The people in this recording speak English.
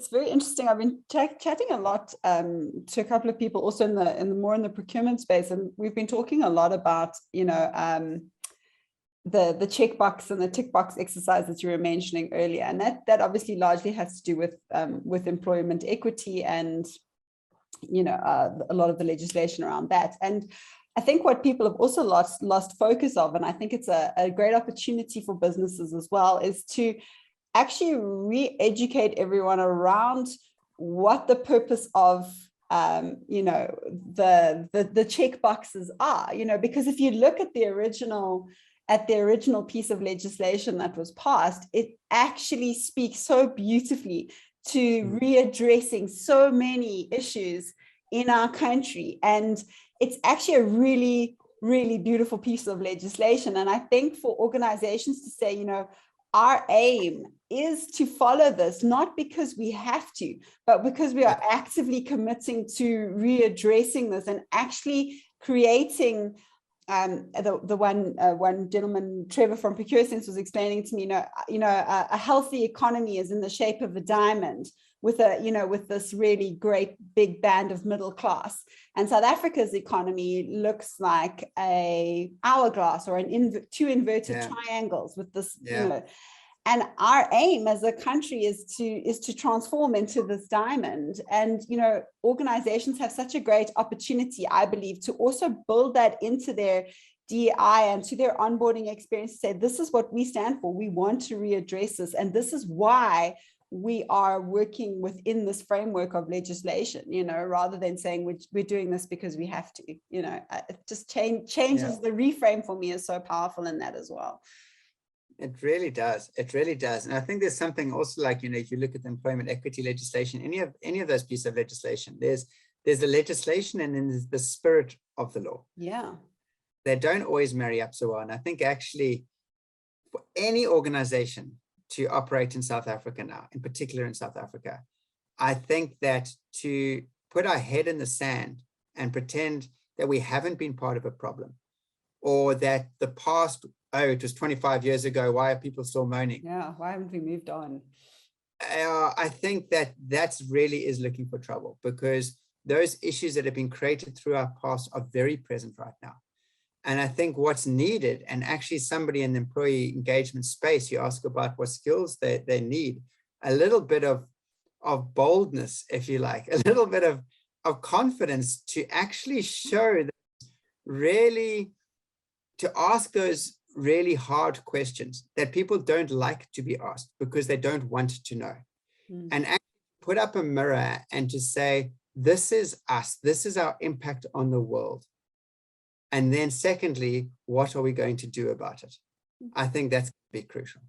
it's very interesting. I've been chatting a lot to a couple of people also in the procurement space, and we've been talking a lot about the checkbox and the tick box exercise that you were mentioning earlier, and that obviously largely has to do with employment equity and a lot of the legislation around that. And I think what people have also lost focus of, and I think it's a great opportunity for businesses as well, is to actually re-educate everyone around what the purpose of the check boxes are, because if you look at the original piece of legislation that was passed, it actually speaks so beautifully to readdressing so many issues in our country. And it's actually a really, really beautiful piece of legislation. And I think for organizations to say, our aim is to follow this, not because we have to, but because we are actively committing to readdressing this and actually creating the one gentleman, Trevor from ProcureSense, was explaining to me, a healthy economy is in the shape of a diamond with with this really great big band of middle class. And South Africa's economy looks like a hourglass or two inverted triangles with this, and our aim as a country is to transform into this diamond. And, organizations have such a great opportunity, I believe, to also build that into their DEI and to their onboarding experience, to say, this is what we stand for. We want to readdress this. And this is why we are working within this framework of legislation, rather than saying we're doing this because we have to, it just changes the reframe. For me, is so powerful in that as well. It really does. It really does. And I think there's something also like, if you look at the employment equity legislation, any of those pieces of legislation, there's the legislation and then there's the spirit of the law. Yeah. They don't always marry up so well. And I think actually for any organization to operate in South Africa now, in particular in South Africa, I think that to put our head in the sand and pretend that we haven't been part of a problem, or that the past, it was 25 years ago, why are people still moaning? Yeah, why haven't we moved on? I think that's really is looking for trouble, because those issues that have been created through our past are very present right now. And I think what's needed, and actually somebody in the employee engagement space, you ask about what skills they need, a little bit of boldness, if you like, a little bit of confidence to actually show that really, to ask those really hard questions that people don't like to be asked because they don't want to know. And actually put up a mirror and to say, this is us, this is our impact on the world. And then secondly, what are we going to do about it? I think that's going to be crucial.